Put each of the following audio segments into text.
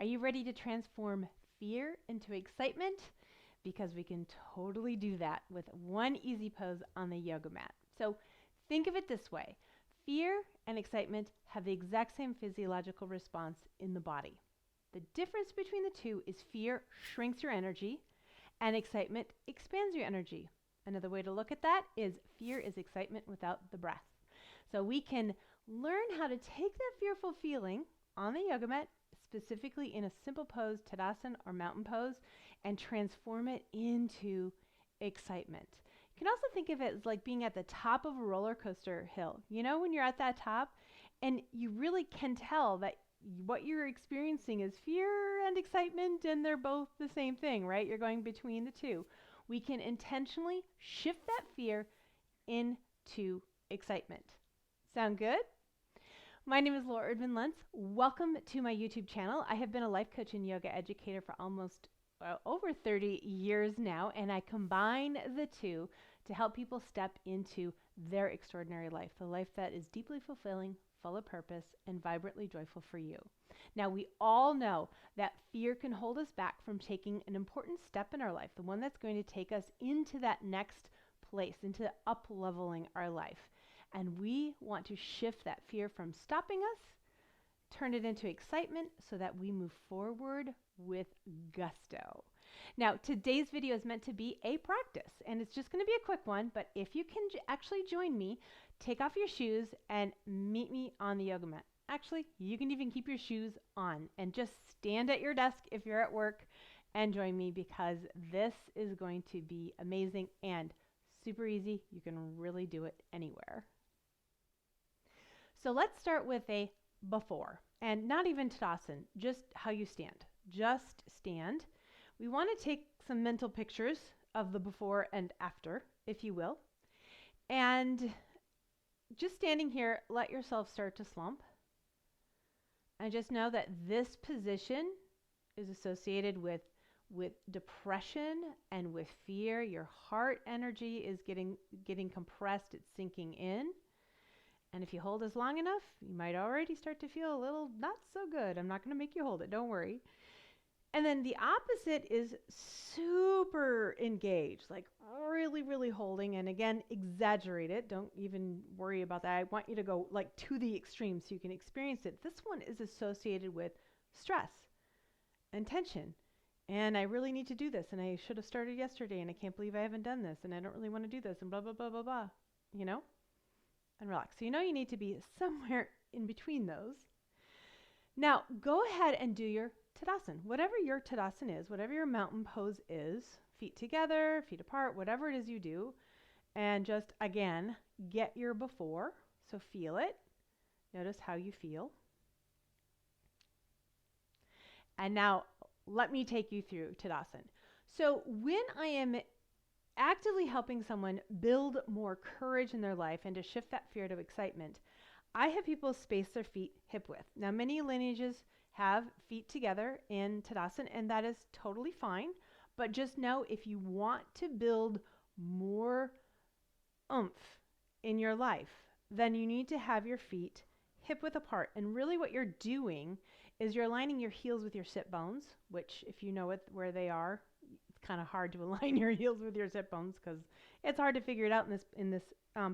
Are you ready to transform fear into excitement? Because we can totally do that with one easy pose on the yoga mat. So think of it this way. Fear and excitement have the exact same physiological response in the body. The difference between the two is fear shrinks your energy and excitement expands your energy. Another way to look at that is fear is excitement without the breath. So we can learn how to take that fearful feeling on the yoga mat, specifically in a simple pose, Tadasana or mountain pose, and transform it into excitement. You can also think of it as like being at the top of a roller coaster hill. You know, when you're at that top and you really can tell that what you're experiencing is fear and excitement, and they're both the same thing, right? You're going between the two. We can intentionally shift that fear into excitement. Sound good? My name is Erdman-Luntz. Welcome to my YouTube channel. I have been a life coach and yoga educator for almost over 30 years now, and I combine the two to help people step into their extraordinary life, the life that is deeply fulfilling, full of purpose, and vibrantly joyful for you. Now, we all know that fear can hold us back from taking an important step in our life, the one that's going to take us into that next place, into up-leveling our life. And we want to shift that fear from stopping us, turn it into excitement so that we move forward with gusto. Now, today's video is meant to be a practice, and it's just going to be a quick one, but if you can actually join me, take off your shoes and meet me on the yoga mat. Actually, you can even keep your shoes on and just stand at your desk if you're at work and join me, because this is going to be amazing and super easy. You can really do it anywhere. So let's start with a before, and not even Tadasana, just how you stand. Just stand. We want to take some mental pictures of the before and after, if you will. And just standing here, let yourself start to slump. And just know that this position is associated with depression and with fear. Your heart energy is getting compressed, it's sinking in. And if you hold this long enough, you might already start to feel a little not so good. I'm not going to make you hold it, don't worry. And then the opposite is super engaged, like really, really holding. And again, exaggerate it. Don't even worry about that. I want you to go like to the extreme so you can experience it. This one is associated with stress and tension. And I really need to do this. And I should have started yesterday. And I can't believe I haven't done this. And I don't really want to do this. And blah, blah, blah, blah, blah. You know? And relax. So you know you need to be somewhere in between those. Now, go ahead and do your Tadasana. Whatever your Tadasana is, whatever your mountain pose is, feet together, feet apart, whatever it is you do, and just, again, get your before. So feel it. Notice how you feel. And now, let me take you through Tadasana. So when I am actively helping someone build more courage in their life and to shift that fear to excitement, I have people space their feet hip width. Now, many lineages have feet together in Tadasana, and that is totally fine. But just know, if you want to build more oomph in your life, then you need to have your feet hip width apart. And really what you're doing is you're aligning your heels with your sit bones, which, if you know where they are, it's kind of hard to align your heels with your sit bones because it's hard to figure it out in this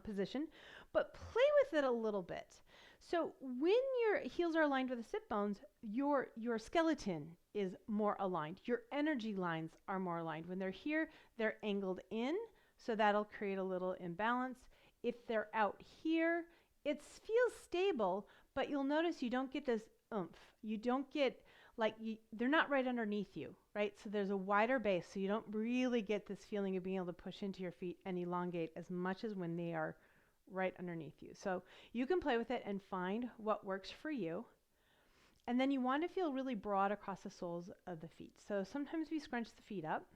position. But play with it a little bit. So when your heels are aligned with the sit bones, your skeleton is more aligned. Your energy lines are more aligned. When they're here, they're angled in, so that'll create a little imbalance. If they're out here, it feels stable, but you'll notice you don't get this oomph. You don't get they're not right underneath you, right? So there's a wider base, so you don't really get this feeling of being able to push into your feet and elongate as much as when they are right underneath you. So you can play with it and find what works for you. And then you want to feel really broad across the soles of the feet. So sometimes we scrunch the feet up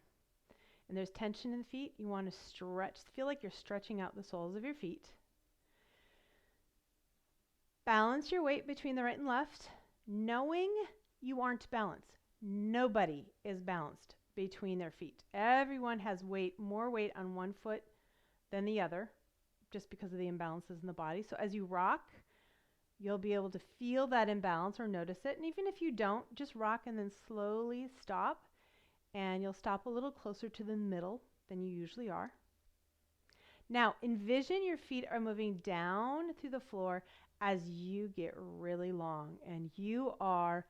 and there's tension in the feet. You want to stretch, feel like you're stretching out the soles of your feet. Balance your weight between the right and left, knowing you aren't balanced. Nobody is balanced between their feet. Everyone has more weight on one foot than the other, just because of the imbalances in the body. So as you rock, you'll be able to feel that imbalance or notice it. And even if you don't, just rock and then slowly stop. And you'll stop a little closer to the middle than you usually are. Now, envision your feet are moving down through the floor as you get really long. And you are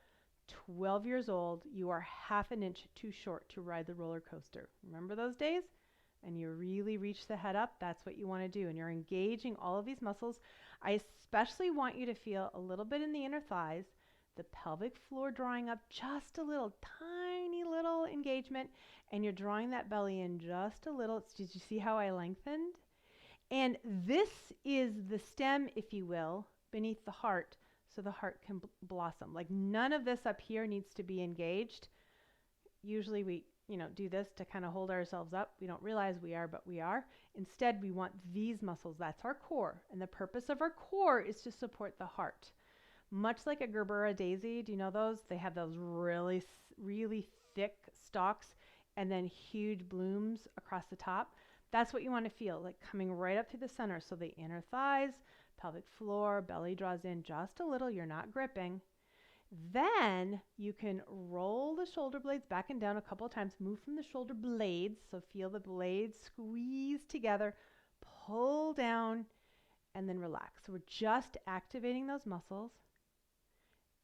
12 years old. You are half an inch too short to ride the roller coaster. Remember those days? And you really reach the head up. That's what you want to do. And you're engaging all of these muscles. I especially want you to feel a little bit in the inner thighs, the pelvic floor drawing up just a little, tiny little engagement. And you're drawing that belly in just a little. Did you see how I lengthened? And this is the stem, if you will, beneath the heart, so the heart can blossom. Like none of this up here needs to be engaged. Usually we, do this to kind of hold ourselves up. We don't realize we are, but we are. Instead, we want these muscles. That's our core. And the purpose of our core is to support the heart. Much like a gerbera daisy, do you know those? They have those really, really thick stalks and then huge blooms across the top. That's what you want to feel, like coming right up through the center. So the inner thighs, pelvic floor, belly draws in just a little. You're not gripping. Then you can roll the shoulder blades back and down a couple of times. Move from the shoulder blades. So feel the blades squeeze together, pull down, and then relax. So we're just activating those muscles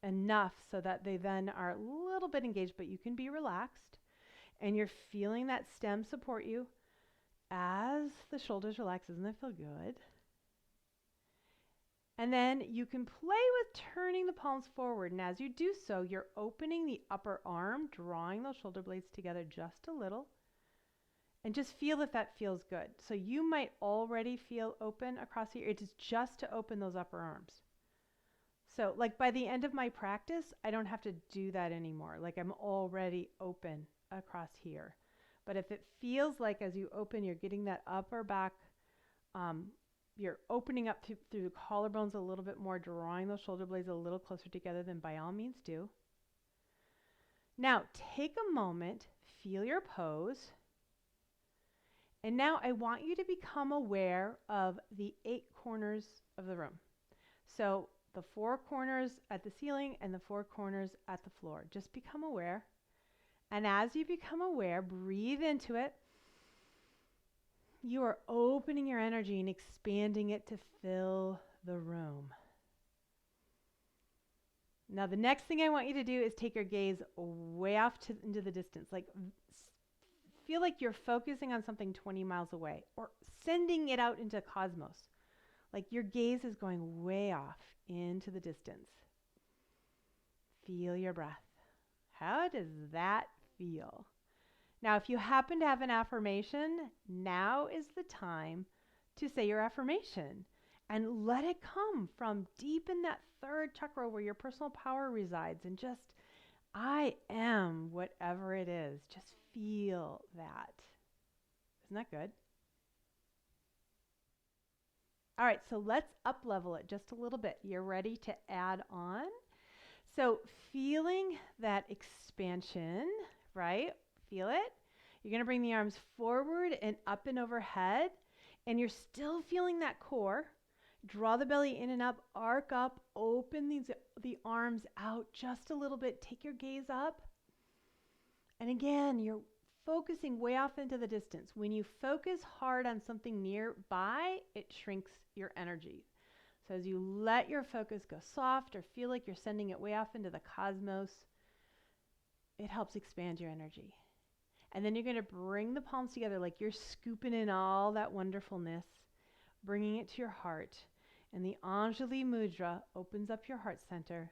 enough so that they then are a little bit engaged, but you can be relaxed. And you're feeling that stem support you as the shoulders relax. Doesn't that feel good? And then you can play with turning the palms forward. And as you do so, you're opening the upper arm, drawing those shoulder blades together just a little. And just feel if that feels good. So you might already feel open across here. It is just to open those upper arms. So like by the end of my practice, I don't have to do that anymore. Like I'm already open across here. But if it feels like as you open, you're getting that upper back, you're opening up through the collarbones a little bit more, drawing those shoulder blades a little closer together, then by all means do. Now take a moment, feel your pose. And now I want you to become aware of the 8 corners of the room. So the 4 corners at the ceiling and the 4 corners at the floor. Just become aware. And as you become aware, breathe into it. You are opening your energy and expanding it to fill the room. Now, the next thing I want you to do is take your gaze way off into the distance. Like, feel like you're focusing on something 20 miles away or sending it out into cosmos. Like your gaze is going way off into the distance. Feel your breath. How does that feel? Now, if you happen to have an affirmation, now is the time to say your affirmation and let it come from deep in that 3rd chakra where your personal power resides, and just, I am whatever it is. Just feel that. Isn't that good? All right, so let's up level it just a little bit. You're ready to add on. So feeling that expansion, right? Feel it. You're going to bring the arms forward and up and overhead, and you're still feeling that core. Draw the belly in and up, arc up, open the arms out just a little bit. Take your gaze up. And again, you're focusing way off into the distance. When you focus hard on something nearby, it shrinks your energy. So as you let your focus go soft or feel like you're sending it way off into the cosmos, it helps expand your energy. And then you're going to bring the palms together like you're scooping in all that wonderfulness, bringing it to your heart. And the Anjali Mudra opens up your heart center.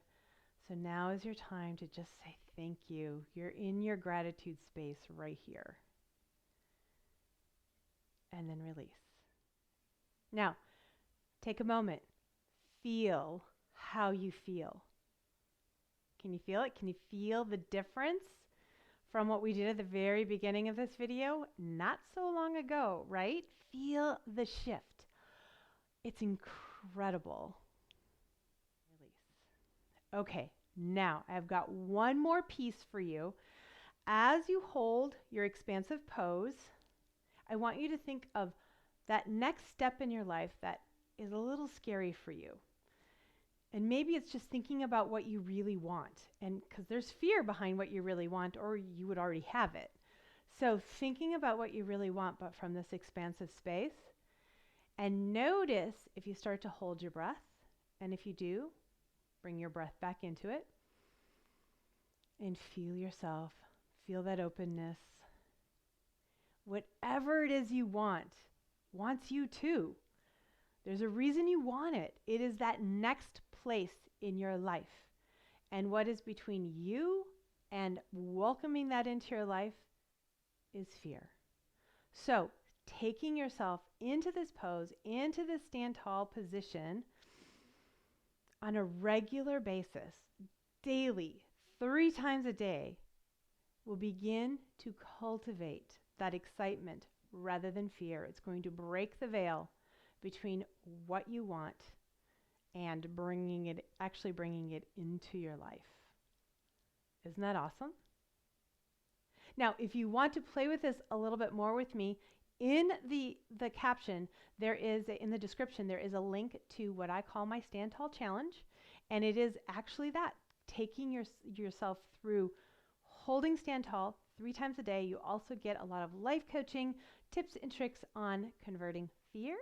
So now is your time to just say thank you. You're in your gratitude space right here. And then release. Now, take a moment. Feel how you feel. Can you feel it? Can you feel the difference from what we did at the very beginning of this video? Not so long ago, right? Feel the shift. It's incredible. Release. Okay, now I've got one more piece for you. As you hold your expansive pose, I want you to think of that next step in your life that is a little scary for you. And maybe it's just thinking about what you really want. And because there's fear behind what you really want, or you would already have it. So thinking about what you really want, but from this expansive space. And notice if you start to hold your breath. And if you do, bring your breath back into it. And feel yourself. Feel that openness. Whatever it is you want, wants you too. There's a reason you want it. It is that next place in your life. And what is between you and welcoming that into your life is fear. So taking yourself into this pose, into this stand tall position on a regular basis, daily, 3 times a day, will begin to cultivate that excitement rather than fear. It's going to break the veil between what you want and actually bringing it into your life. Isn't that awesome? Now, if you want to play with this a little bit more with me, in the caption, in the description, there is a link to what I call my Stand Tall Challenge. And it is actually that, taking yourself through holding stand tall 3 times a day. You also get a lot of life coaching, tips and tricks on converting fear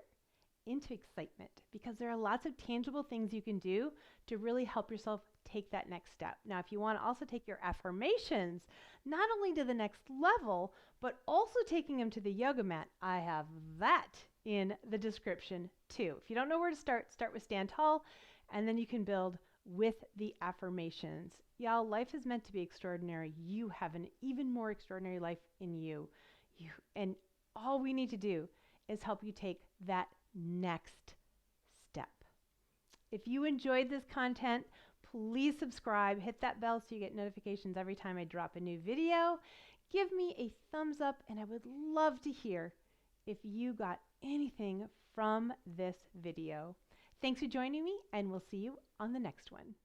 into excitement, because there are lots of tangible things you can do to really help yourself take that next step. Now, if you want to also take your affirmations not only to the next level, but also taking them to the yoga mat, I have that in the description too. If you don't know where to start with Stand Tall, and then you can build with the affirmations. Y'all, life is meant to be extraordinary. You have an even more extraordinary life in you. And all we need to do is help you take that next step. If you enjoyed this content, please subscribe, hit that bell so you get notifications every time I drop a new video. Give me a thumbs up, and I would love to hear if you got anything from this video. Thanks for joining me, and we'll see you on the next one.